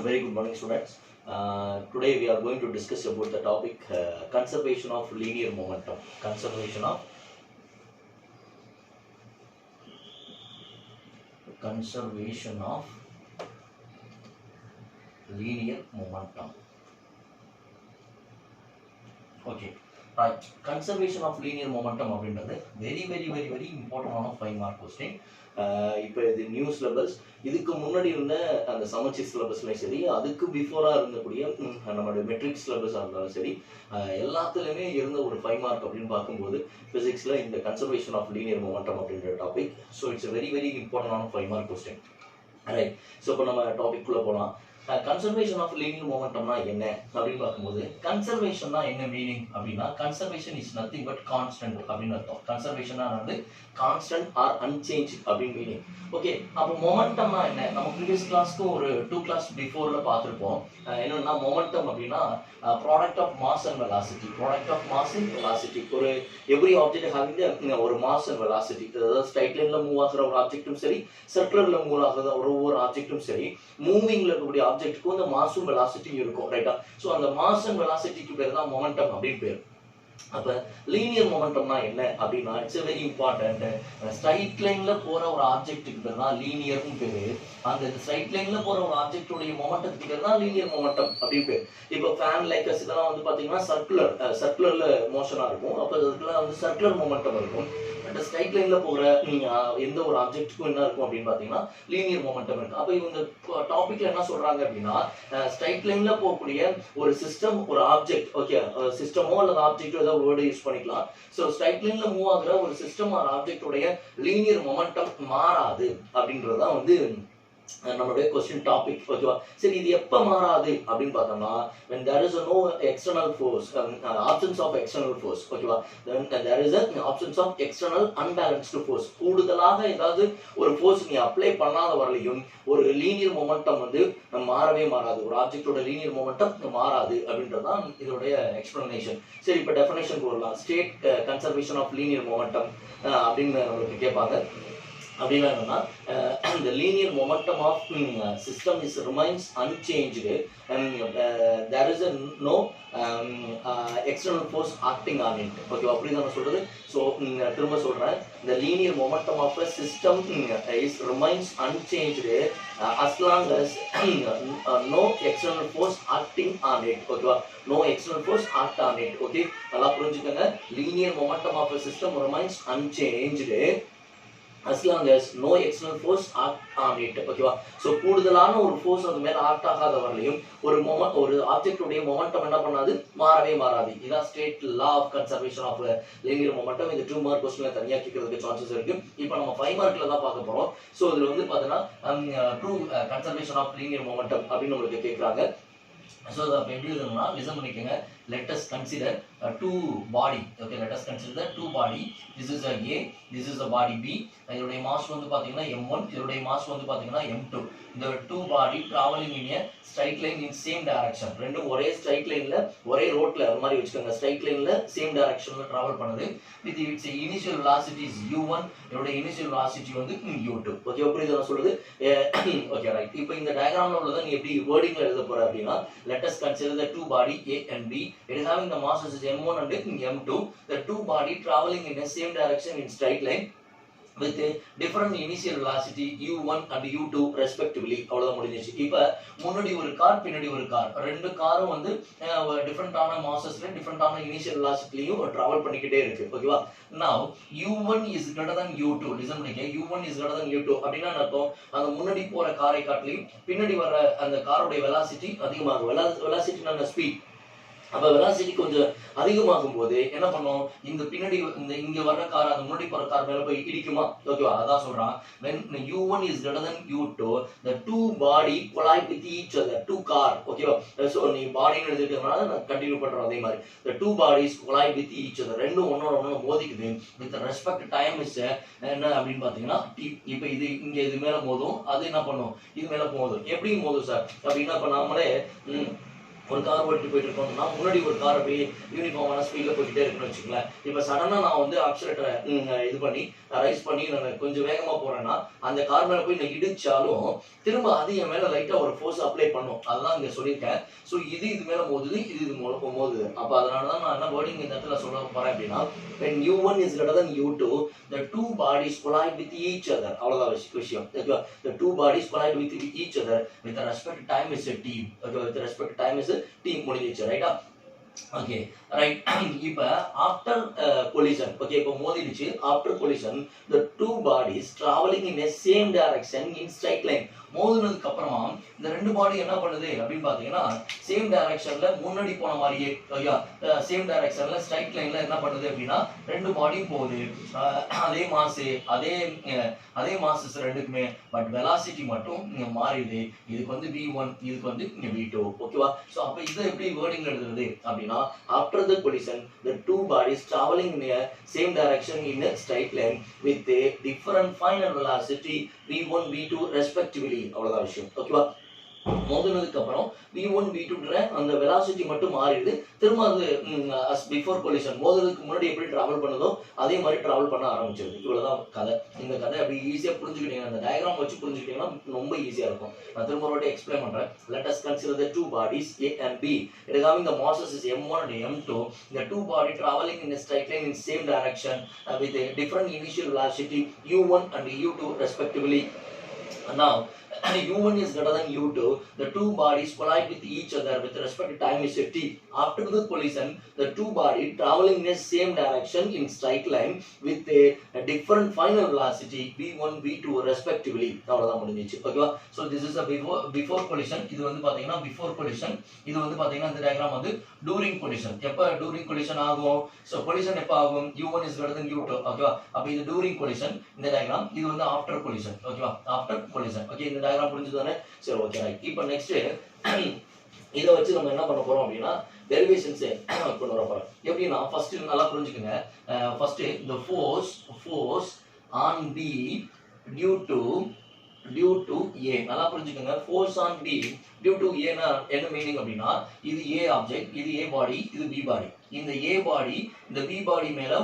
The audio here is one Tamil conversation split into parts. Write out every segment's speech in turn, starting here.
Very good morning, students. Today we are going to discuss about the topic conservation of linear momentum. Conservation of linear momentum. Okay, right. Conservation of linear momentum அப்படின்றது very important 5 mark question. இப்போ இது நியூ சிலபஸ், இதுக்கு முன்னாடி இருந்த அந்த சமச்சீர் சிலபஸ்லையும் சரி, அதுக்கு பிஃபோராக இருந்தக்கூடிய நம்மளுடைய மெட்ரிக் சிலபஸாக இருந்தாலும் சரி, எல்லாத்துலேயுமே இருந்த ஒரு 5 மார்க் அப்படின்னு பார்க்கும்போது ஃபிசிக்ஸில் இந்த கன்சர்வேஷன் ஆஃப் லீனியர் மொமெண்டம் அப்படின்ற டாபிக். ஸோ இட்ஸ் வெரி இம்பார்ட்டன்டான 5 மார்க் கொஸ்டின். ரைட். ஸோ இப்போ நம்ம டாபிக்குள்ளே போகலாம். கன்சர்வேஷன் ஆஃப் லீனியர் மொமெண்டம்னா என்ன அப்படின்னு பார்க்கும்போது, கன்சர்வேஷன்னா என்ன மீனிங் அப்படின்னா, conservation is nothing but constant அப்படின்னு அர்த்தம். கன்சர்வேஷனா வந்து கான்ஸ்டன்ட் ஆர் அன்சேஞ்ச் அப்படின்னு மீனிங். ஓகே, அப்போ மொமெண்டம்னா என்ன? நம்ம ப்ரீவியஸ் கிளாஸ்க்கு ஒரு 2 கிளாஸ் பிஃபோர்ல பார்த்துருப்போம். என்னன்னா மொமெண்டம் அப்படின்னா product of mass and velocity. Product of mass and velocity. ஒரு எவ்ரி ஆப்ஜெக்ட் ஹேவிங் ஒரு மாஸ் அண்ட் வெலாசிட்டி. அதாவது ஸ்ட்ரைட் லைன்ல மூவ் ஆகிற ஒரு ஆப்ஜெக்டும் சரி, சர்க்குலர்ல மூவ் ஆகிற ஒவ்வொரு ஆப்ஜெக்டும் சரி, மூவிங்ல இருக்கக்கூடிய ஆப்ஜெக்ட்டுக்கு அந்த மாஸும் வெலாசிட்டியும் இருக்கும். ரைட்டா? ஸோ அந்த மாஸ் அண்ட் வெலாசிட்டிக்கு பேர் தான் மொமெண்டம் அப்படின்னு பேர். அப்ப லீனியர் மொமெண்டம்னா என்ன அப்படின்னா, இட்ஸ் வெரி இம்பார்ட்டன்ட். ஸ்ட்ரைட் லைன்ல போற ஒரு ஆப்ஜெக்ட்டுக்கு பேர் தான் லீனியர்னு பேரு. அந்த ஸ்ட்ரைட் லைன்ல போற ஒரு ஆப்ஜெக்டோடைய மொமெண்டத்துக்கு பேர் தான் லீனியர் மொமெண்டம் அப்படின்னு பேர். இப்போ ஃபேன் லைக்கர்ஸ் இதெல்லாம் வந்து பாத்தீங்கன்னா சர்க்குலர்ல மோஷனா இருக்கும். அப்ப அதுக்கெல்லாம் வந்து சர்க்குலர் மொமெண்டம் இருக்கும். பட் ஸ்ட்ரைட் லைன்ல போற எந்த ஒரு ஆப்ஜெக்ட்டுக்கும் என்ன இருக்கும் அப்படின்னு பாத்தீங்கன்னா லீனியர் மொமெண்டம் இருக்கு. அப்ப இவங்க டாபிக்ல என்ன சொல்றாங்க அப்படின்னா, ஸ்ட்ரைட் லைன்ல போகக்கூடிய ஒரு சிஸ்டம், ஒரு ஆப்ஜெக்ட், ஓகே, சிஸ்டமோ அல்லது ஆப்ஜெக்டோ ஏதாவது வேர்டு யூஸ் பண்ணிக்கலாம். ஸோ ஸ்ட்ரைட் லைன்ல மூவ் ஆகுற ஒரு சிஸ்டம் ஆர் ஆப்ஜெக்டோடைய லீனியர் மொமெண்டம் மாறாது அப்படின்றதுதான் வந்து நம்மளுடைய கொஸ்டின் டாபிக். ஓகேவா? சரி, இது எப்ப மாறாது அப்படின்னு பார்த்தோம்னா, when there is no external force, absence of external force. ஓகேவா? then there is an absence of external unbalanced force. கூடுதலாக ஏதாவது ஒரு ஃபோர்ஸ் நீ அப்ளை பண்ணாத வரலையும் ஒரு லீனியர் மொமெண்டம் வந்து மாறவே மாறாது. ஒரு ஆப்ஜெக்டோட லீனியர் மொமெண்டம் மாறாது அப்படின்றதான் இதோடைய எக்ஸ்பிளனேஷன். சரி, இப்போ டெஃபினேஷன் போடலாம். State conservation of linear momentum அப்படின்னு நம்மளுக்கு கேட்பாங்க. அப்படின்னா என்னன்னா, the linear momentum of system is remains unchanged and there is no external force acting on it. Okay, அப்படி தான் சொல்றது. ஸோ திரும்ப சொல்றேன், the linear momentum of a system is remains unchanged as long as no external force acting on it. ஓகேவா? no external force act on it. Okay, நல்லா புரிஞ்சுக்கங்க. linear momentum of a system remains unchanged as long as no external force act on it. ஓகேவா? ஸோ கூடுதலான ஒரு ஃபோர்ஸ் அது மேல ஆக்ட் ஆகாத வரலையும் ஒரு ஆப்ஜெக்டுடைய மொமெண்டம் என்ன பண்ணாது, மாறவே மாறாது. இதான் state law of conservation of linear momentum. இந்த 2 மார்க் கொஸ்டின்ல தனியா கேட்கறதுக்கு சான்சஸ் இருக்கு. இப்போ நம்ம 5 மார்க்ல தான் பார்க்க போறோம். ஸோ இதுல வந்து பாத்தீங்கன்னா true conservation of linear momentum அப்படின்னு உங்களுக்கு கேட்கறாங்க. ஸோ அதை எப்படி எழுதணும்னா, லிசன் பண்ணிக்கோங்க. let us consider two body. okay, let us consider the two body. this is a A, this is a body B. இதோடைய மாஸ் வந்து பாத்தீங்கன்னா m1, இதோடைய மாஸ் வந்து பாத்தீங்கன்னா m2. இந்த two body traveling in a straight line in same direction. ரெண்டும் ஒரே ஸ்ட்ரைட் லைன்ல ஒரே ரோட்ல அது மாதிரி வச்சுக்கோங்க. ஸ்ட்ரைட் லைன்ல சேம் டைரக்ஷன்ல டிராவல் பண்ணுது. with its initial velocity is u1, இதோடைய initial velocity வந்து u2. ஓகே, எப்படி இதெல்லாம் சொல்லுது? Okay, right. இப்போ இந்த டயகிராம்ல உள்ளத நீ எப்படி வேர்டிங்ல எழுத போற அப்படின்னா, let us consider the two body A and B. It is having the masses m1 and m2. The two body traveling in the same direction in straight line with a different initial velocity u1 and u2 respectively. அவ்வளவுதான் முடிஞ்சிச்சு. இப்போ முன்னாடி ஒரு கார், பின்னாடி ஒரு கார், ரெண்டு காரும் வந்து டிஃபரெண்டான மாசஸ்ல டிஃபரெண்டான இனிஷியல் வெலாசிட்டிலையும் டிராவல் பண்ணிக்கிட்டே இருக்கு. ஓகேவா? now u1 is greater than u2. Listen பண்ணிக்க. u1 is greater than u2 அப்படின்னா அர்த்தம், அந்த முன்னாடி போற காரை காட்டிலும் பின்னாடி வர அந்த காரோட வெலாசிட்டி அதிகமாகும். வெலாசிட்டினா ஸ்பீட். அப்ப வெலாசிட்டி கொஞ்சம் அதிகமாகும் போது என்ன பண்ணும், இந்த பின்னாடி இங்க வர்ற கார் அந்த முன்னாடி போற கார் மேல போய் இடிக்குமா? ஓகேவா? அதான் சொல்றான், when u1 is greater than u2, the two body collide with each other. two car. ஓகேவா? சோ நீ பாடின்னு எழுதிட்டனால நான் கண்டினியூ பண்றேன் அதே மாதிரி. the two bodies collide with each other. ரெண்டும் ஒண்ணோட ஒண்ணு மோதிக்குது. with respect time is என்ன அப்படின்னு பாத்தீங்கன்னா t. இப்போ இது இங்க இது மேல மோதும், அது என்ன பண்ணும், இது மேல மோதும். எப்படி மோதும் சார் அப்படின்னா, இப்ப நாமளே ஒரு கார் ஓட்டிட்டு போயிட்டு இருக்கோம்னா முன்னாடி ஒரு கார் அப்படியே யூனிஃபார்மான ஸ்பீட்ல போயிட்டே இருக்குன்னு வச்சுக்கோங்களேன். இப்ப சடனா நான் வந்து ஆக்சிலேட்டரை இது பண்ணி ரைஸ் பண்ணி நான் கொஞ்சம் வேகமா போறேன்னா அந்த கார் மேல போய் நான் இடிச்சாலும் திரும்ப அது என் மேல லைட்டா ஒரு ஃபோர்ஸ் அப்ளை பண்ணும். அதெல்லாம் இங்க சொல்லியிருக்கேன். ஸோ இது மேல மோதுது, இது மோதுது. அப்ப அதனாலதான் நான் என்ன வேர்டிங் இந்த இடத்துல சொல்ல போறேன் அப்படின்னா, when u1 is greater than u2, the two bodies collide with each other. அவ்வளவுதான் விஷயம். The two bodies collide with each other with respect to time is a t. Okay, with respect to time is a t முடிஞ்சிச்சு, ரைட்டா? Okay right. இப்போ ஆஃப்டர் கொலிஷன், ஓகே இப்போ மோதிடுச்சு. After collision the two bodies traveling in a same direction in straight line. மோதுனதுக்கு அப்புறமா இந்த ரெண்டு பாடி என்ன பண்ணுது அப்படின்னு பாத்தீங்கன்னா சேம் டைரக்ஷன்ல முன்னாடி போன மாதிரியே, சேம் டைரக்ஷன்ல ஸ்ட்ரைட் லைன்ல என்ன பண்ணுது அப்படின்னா ரெண்டு பாடியும் போகுது. அதே மாசஸ் ரெண்டுக்குமே, பட் வெலாசிட்டி மட்டும் இங்க மாறிடுது. இதுக்கு வந்து v1, இதுக்கு வந்து இங்க v2. ஓகேவா? சோ அப்ப இதை எப்படி வேர்டிங் எழுதுறது அப்படின்னா, after the collision the two bodies traveling in a same direction in a straight line with a different final velocity v1 v2 respectively. அவ்வளவுதான் விஷயம். ஓகேவா? மோதினதுக்கு அப்புறம் v1 v2ன்ற அந்த வெலாசிட்டி மட்டும் மாறிடுது. திரும்ப அது பிஃபோர் கொலிஷன் மோதினதுக்கு முன்னாடி எப்படி டிராவல் பண்ணதோ அதே மாதிரி டிராவல் பண்ண ஆரம்பிச்சிருது. இவ்வளவுதான் கதை. இந்த கதை அப்படி ஈஸியா புரிஞ்சுக்கிட்டீங்க, அந்த டயக்ராம் வச்சு புரிஞ்சுக்கிட்டீங்கன்னா ரொம்ப ஈஸியா இருக்கும். நான் திரும்ப ஒரு வாட்டி எக்ஸ்பிளைன் பண்றேன். Let us consider the two bodies A and B. It is having the masses is m1 and m2. The two body traveling in a straight line in same direction with a different initial velocity u1 and u2 respectively. Now u1 is greater than u2. The two bodies collide with each other with respect to time is t. After the collision, the two bodies traveling in the same direction in straight line with a different final velocity v1 v2 respectively. அவ்வளவுதான் முடிஞ்சிச்சு. ஓகேவா? So this is a before collision. இது வந்து பாத்தீங்கன்னா before collision. இது வந்து பாத்தீங்கன்னா இந்த டயகிராம் வந்து during collision. எப்ப during collision ஆகும்? So collision எப்ப ஆகும்? u1 is greater than u2. ஓகேவா? அப்ப இது during collision இந்த டயகிராம். இது வந்து after collision. ஓகேவா? after collision. ஓகே, இந்த டயகிராம் புரிஞ்சுதானே? சரி, ஓகே ரைட். இப்போ நெக்ஸ்ட் இதை வச்சு நம்ம என்ன பண்ண போறோம் அப்படின்னா டெரிவேஷன்ஸ் கொண்டு வர போறோம். எப்படின்னா ஃபர்ஸ்ட் நல்லா புரிஞ்சுக்கோங்க. First the force on B due to A. நல்லா புரிஞ்சுக்கோங்க. force on B due to A னா என்ன மீனிங் அப்படின்னா, இது A ஆப்ஜெக்ட், இது A பாடி, இது B பாடி. இந்த A பாடி இந்த B பாடி மேல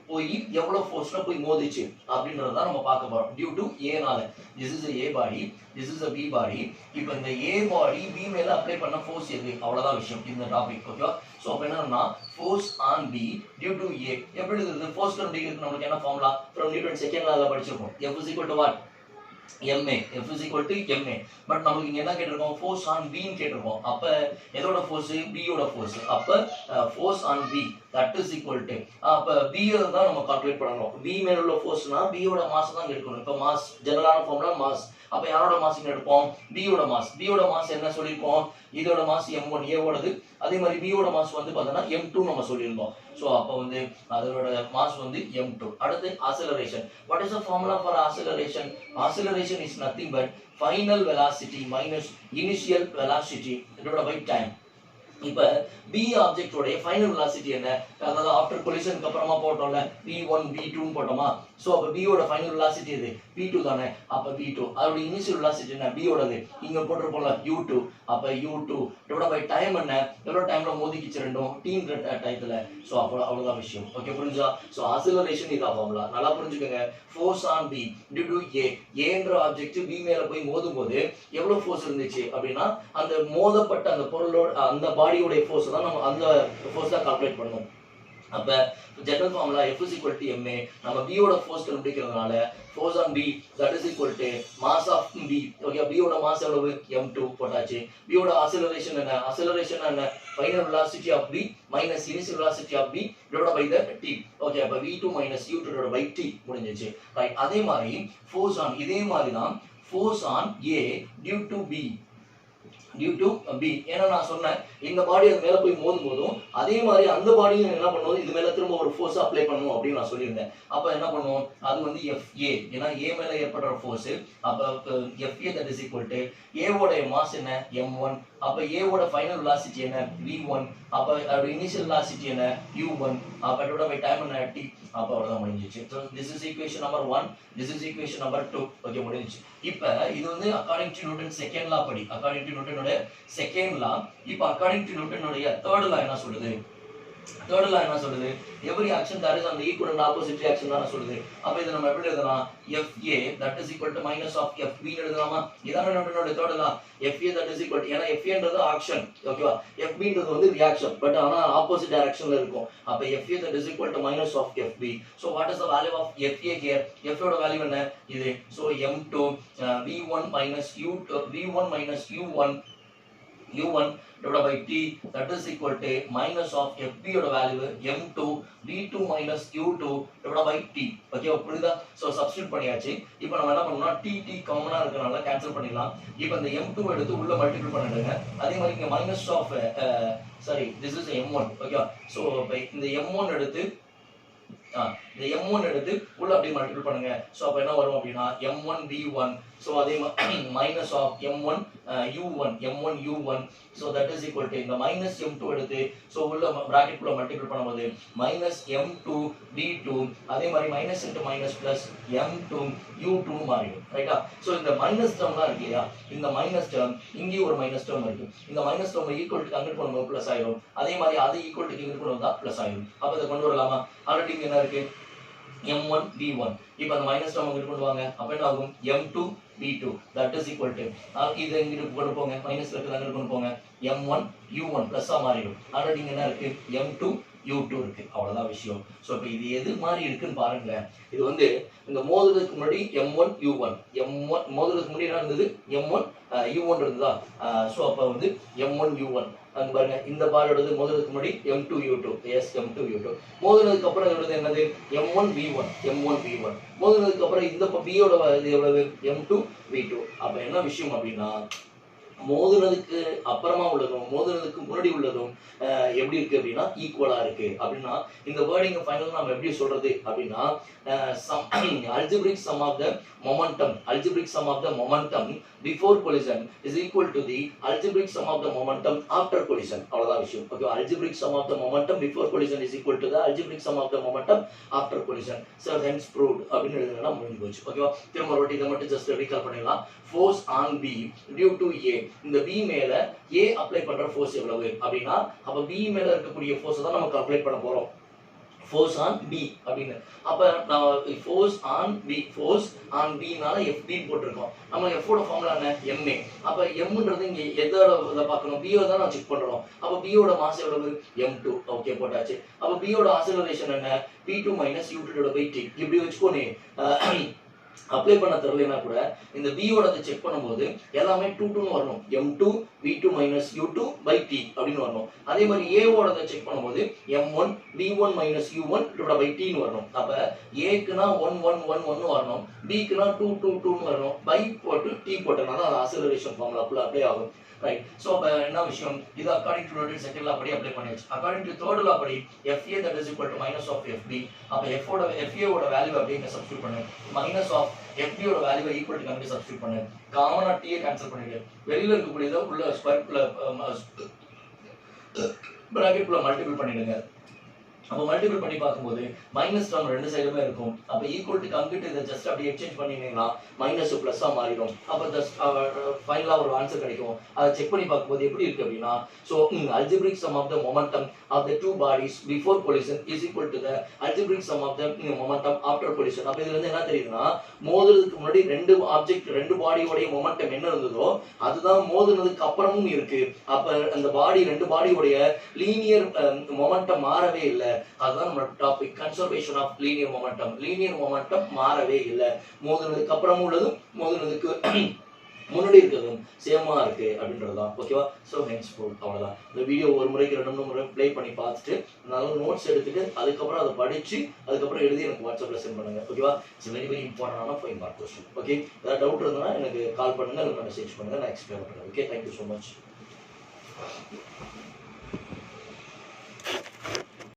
போய் எவ்வளவு ஃபோர்ஸ்ல போய் மோதிச்சு அப்படின்றத நம்ம பார்க்க போறோம். டியூ டு A னால. this is a A body, this is a B பாடி. இப்போ இந்த A பாடி B மேல அப்ளை பண்ண ஃபோர்ஸ் எது? அவ்வளவுதான் விஷயம் இந்த டாபிக். ஓகேவா? சோ அப்ப என்னன்னா force on B due to A எப்படி இருக்குது? ஃபோர்ஸ் கண்டுபிடிக்கிறதுக்கு நமக்கு என்ன ஃபார்முலா? from நியூட்டன் செகண்ட் லால படிச்சிருக்கோம். F is equal to what? ma. F is equal to ma. But நமக்கு இங்க என்ன கேட்டிருக்கோம்? ஃபோர்ஸ் ஆன் B ன்னு கேட்டிருக்கோம். அப்ப எதோட ஃபோர்ஸ்? B யோட ஃபோர்ஸ். அப்ப force on B that is equal to, அப்ப B தான் நம்ம கால்குலேட் பண்ணனும். B மேல உள்ள ஃபோர்ஸ்னா B யோட மாஸ் தான் எடுக்கணும். இப்ப மாஸ் ஜெனரலான ஃபார்முலா மாஸ். அப்ப யாரோட மாஸ் எடுப்போம்? B யோட மாஸ். B யோட மாஸ் என்ன சொல்லிருக்கோம்? இதோட மாஸ் m1 A ஓடது. அதே மாதிரி B யோட மாஸ் வந்து பார்த்தா m2 நம்ம சொல்லிருந்தோம். சோ அப்ப வந்து அதோட மாஸ் வந்து m2. அடுத்து acceleration. What is the formula for acceleration? Acceleration is nothing but final velocity minus initial velocity divided by time. இப்போ B ஆப்ஜெக்ட் உடைய ஃபைனல் வெலாசிட்டி என்ன? அதாவது ஆஃப்டர் கொலிஷனுக்கு அப்புறமா போட்டோம்ல v1 v2 ன்னு போட்டோமா? சோ அப்ப B யோட ஃபைனல் வெலாசிட்டி எது? v2 தானே. அப்ப v2. அதோட இனிஷியல் வெலாசிட்டி என்ன? B யோடது. இங்க போட்டுறோம்ல u2. அப்ப u2 டிவைட் பை டைம் என்ன? எவ்வளவு டைம்ல மோதிக்கிச்சு ரெண்டும்? t ன்ற டைத்துல. சோ அப்ப அவ்வளவுதான் விஷயம். ஓகே, புரிஞ்சா? சோ ஆக்ஸலரேஷன் இத ஃபார்முலா. நல்லா புரிஞ்சுக்கங்க. Force on B due to A. A ன்ற ஆப்ஜெக்ட் B மேல போய் மோதும்போது எவ்வளவு ஃபோர்ஸ் இருந்துச்சு அப்படினா அந்த மோதப்பட்ட அந்த பொருளோட அந்த பாடியோட ஃபோர்ஸ் தான் நம்ம அந்த ஃபோர்ஸ் தான் கால்குலேட் பண்ணனும். அப்ப general formula F is equal to ma. நம்ம B யோட force கண்டுபிடிக்கிறதுனால force on B that is equal to mass of B. Okay, B யோட மாஸ் எவ்வளவு? m2 போட்டாச்சு. B யோட acceleration என்ன? acceleration என்ன? final velocity of B minus initial velocity of B divided by the t. Okay, அப்ப v2 minus u2 divided by t முடிஞ்சிச்சு. ரைட். அதே மாதிரி force on இதே மாதிரி தான் force on A due to B due to B. ஏன்னா நான் சொன்னேன் இந்த பாடி அது மேல போய் மோதும்போதும் அதே மாதிரி அந்த பாடியும் என்ன பண்ணுவோம்? இது மேல திரும்ப ஒரு ஃபோர்ஸ் அப்ளை பண்ணனும் அப்படி நான் சொல்லியிருந்தேன். அப்ப என்ன பண்ணுவோம்? அது வந்து FA. ஏன்னா A மேல ஏற்படுற ஃபோர்ஸ். அப்ப FA that is equal to A ஓட மாஸ் என்ன? m1. அப்ப A ஓட ஃபைனல் வெலாசிட்டி என்ன? v1. அப்ப அதோட இனிஷியல் வெலாசிட்டி என்ன? u1. அப்ப அதோட பை டைம் என்ன? t. அப்ப அவ்வளவுதான் முடிஞ்சிச்சு. So this is equation number 1, this is equation number 2. Okay முடிஞ்சிச்சு. இப்போ இது வந்து according to Newton second law படி, according to Newton உடைய second law. இப்போ according to Newton உடைய third law என்ன சொல்லுது? Third law என்ன சொல்லுது? Every action that is on the equal and opposite reaction தான சொல்லுது. அப்ப இத நம்ம எப்படி எழுதலாம்? FA that is equal to minus of FB ன்னு எழுதலாமா? இதான நம்மளோட third law. FA that is equal to, ஏனா FA ன்றது action, ஓகேவா? FB ன்றது வந்து reaction, பட் ஆனா opposite directionல இருக்கும். அப்ப FA that is equal to minus of FB. So what is the value of FA here? FA ஓட வேல்யூ என்ன? இது. So M2 V1 minus U1 divided by T, that is equal to minus of FB oda value M2 V2 minus U2 divided by T. Okay, புரியுதா? So substitute பண்ணியாச்சு. இப்போ நம்ம என்ன பண்ணனும்னா T காமனா இருக்கனால கேன்சல் பண்ணிடலாம். இப்போ இந்த M2 எடுத்து உள்ள மல்டிபிள் பண்ணிடுங்க. அதே மாதிரி இங்க minus of this is M1. Okay, so இந்த M1 எடுத்து இந்த M1 எடுத்து உள்ள அப்படியே மல்டிபிள் பண்ணுங்க. சோ அப்ப என்ன வரும் அப்படினா M1 V1, சோ அதே minus of M1 U1, so that is equal to இந்த minus M2 எடுத்து சோ உள்ள பிராக்கெட் குள்ள மல்டிபிள் பண்ணும்போது minus M2 V2, அதே மாதிரி minus into minus plus M2 U2 மாறிடும். ரைட்டா? சோ இந்த மைனஸ் டேர்ம்லாம் இருக்கு இல்லையா? இந்த மைனஸ் டேர்ம் இங்கே ஒரு மைனஸ் டேர்ம் இருக்கு. இந்த minus term equal to convert பண்ணும்போது பிளஸ் ஆயிடும். அதே மாதிரி அது ஈக்குவல் டு கன்வெர்ட் பண்ணும்போது பிளஸ் ஆயிடும். அப்ப இத கொண்டு வரலாமா? ஆல்ரெடி இங்க என்ன இருக்கு? M1 V1. இப்போ அந்த மைனஸ் டேர்ம் இங்க கொண்டு வாங்க. அப்ப என்ன ஆகும்? M2 V2, that is equal to, இத இங்க கொண்டு போங்க, மைனஸ்ல இருக்கு அங்க கொண்டு போங்க, M1 U1 பிளஸ்ஸா மாறிடும். ஆல்ரெடி இங்க என்ன இருக்கு? M2 U2 இருக்கு. அவ்வளவுதான் விஷயம். சோ இப்போ இது எது மாதிரி இருக்குன்னு பாருங்க. இது வந்து இந்த மோதுறதுக்கு முன்னாடி M1 U1, மோதுறதுக்கு முன்னாடி என்ன இருந்தது? M1 U1 இருந்ததா? சோ அப்ப வந்து M1 U1 அங்க பாருங்க, இந்த பாலோடது மோதுறதுக்கு முன்னாடி M2 U2, yes M2 U2. மோதுறதுக்கு அப்புறம் இதோடது என்னது? M1 V1. மோதுறதுக்கு அப்புறம் இந்த B யோட இது எவ்வளவு? M2 V2. அப்ப என்ன விஷயம் அப்படின்னா, மோதுனதுக்கு அப்புறமா உள்ளதும் மோதுனதுக்கு முன்னாடி உள்ளதும் எப்படி இருக்கு அப்படின்னா ஈக்குவலா இருக்கு. அப்படின்னா இந்த வேர்டிங் ஃபைனலா நம்ம எப்படி சொல்றது அப்படின்னா, algebraic sum of the momentum before collision is equal to the algebraic sum of the momentum after collision. அவ்வளவுதான் விஷயம். Okay, algebraic sum of the momentum before collision is equal to the algebraic sum of the momentum after collision. So hence proved அப்படின்னு எழுதுனா முடிஞ்சு போச்சு. ஓகேவா? திரும்ப ஒரு இதை மட்டும் ஜஸ்ட் ரீகால் பண்ணிடலாம். Force on B due to A. இந்த B மேல A அப்ளை பண்ற ஃபோர்ஸ் எவ்வளவு அப்படின்னா, அப்ப B மேல இருக்கக்கூடிய ஃபோர்ஸ் தான் நமக்கு அப்ளை பண்ண போறோம். force on B அப்படினு. அப்ப நான் force on B னால FB போட்டுருக்கோம். நம்ம F ஓட ஃபார்முலா என்ன? MA. அப்ப M ன்றது இங்க எதோட பார்க்கணும்? B யோட தான் செக் பண்றோம். அப்ப B யோட மாஸ் எவ்வளவு? M2. ஓகே போட்டாச்சு. அப்ப B யோட ஆக்ஸலரேஷன் என்ன? P2 U2/T. இப்படி வெச்சுக்கோனே. அப்ளை பண்ண தெரியலனா கூட இந்த B ஓடத செக் பண்ணும்போது எல்லாமே 2 ன்னு வரணும். M2 V2 U2/T அப்படினு வரணும். அதே மாதிரி A ஓடத செக் பண்ணும்போது M1 V1 U1/T ன்னு வரணும். அப்ப A க்குனா 1 1 1 1 வரணும். B க்குனா 2 2 2 ன்னு வரணும். பை போட்டு T போட்டனால அது ஆக்ஸலரேஷன் ஃபார்முலாக்குள்ள அப்ளை ஆகும். ரைட். சோ அப்ப என்ன விஷயம்? இது according to Newton second law படி அப்ளை பண்ணியாச்சு. அக்கார்டிங் டு தேர்ட் லா படி FA that is equal to minus of FB. அப்ப FA ஓட வேல்யூ அப்படியே இங்க சப்ஸ்டிட்யூட் பண்ணு. minus of FB ஓட வேல்யூ ஈக்குவல் டு கம்பி சப்ஸ்டிட்யூட் பண்ணு. காமனா T கேன்சல் பண்ணிடு. வெளியில இருக்கக்கூடியத உள்ள ஸ்கொயர் குள்ள பிராக்கெட் குள்ள மல்டிபிள் பண்ணிடுங்க. அப்ப மல்டிபிள் பண்ணி பாக்கும்போது மைனஸ் டேர்ம் ரெண்டு சைடுமே இருக்கும். அப்ப ஈக்குவல் டு கம்ப்ளீட் இத ஜஸ்ட் அப்படியே எக்ஸ்சேஞ்ச் பண்ணினீங்கன்னா மைனஸ் பிளஸ்ஸா மாறிடும். அப்ப ஜஸ்ட் ஃபைனலா ஒரு ஆன்சர் கிடைக்கும். அத செக் பண்ணி பாக்கும்போது எப்படி இருக்கு அப்படினா, so algebraic sum of the momentum of the two bodies before collision is equal to the algebraic sum of the momentum after collision. அப்ப இதுல இருந்து என்ன தெரியுதுன்னா, மோதுறதுக்கு முன்னாடி ரெண்டு பாடியோட மொமெண்டம் என்ன இருந்ததோ அதுதான் மோதுனதுக்கு அப்புறமும் இருக்கு. அப்ப அந்த ரெண்டு பாடியோட லீனியர் மொமெண்டம் மாறவே இல்லை. அதுதான் நம்ம topic, conservation of linear momentum மாறவே இல்லை. மோதுனதுக்கு அப்புறமும் உள்ளதும் மோதுனதுக்கு முன்னாடி இருக்கிறதும் சேமா இருக்கு அப்படின்றதுதான். ஓகேவா? So hence prove. அவ்வளவுதான். இந்த வீடியோ ஒரு முறைக்கு 2 முறை ப்ளே பண்ணி பார்த்துட்டு நல்ல நோட்ஸ் எடுத்துட்டு அதுக்கப்புறம் அதை படிச்சு அதுக்கப்புறம் எழுதி எனக்கு வாட்ஸ்அப்ல சென்ட் பண்ணுங்க. ஓகேவா? இட்ஸ் வெரி வெரி இம்பார்ட்டன்டான 5 மார்க் क्वेश्चन. ஓகே, ஏதாவது டவுட் இருந்தா எனக்கு கால் பண்ணுங்க, இல்ல மெசேஜ் பண்ணுங்க, நான் எக்ஸ்பிளைன் பண்றேன். Okay, thank you so much.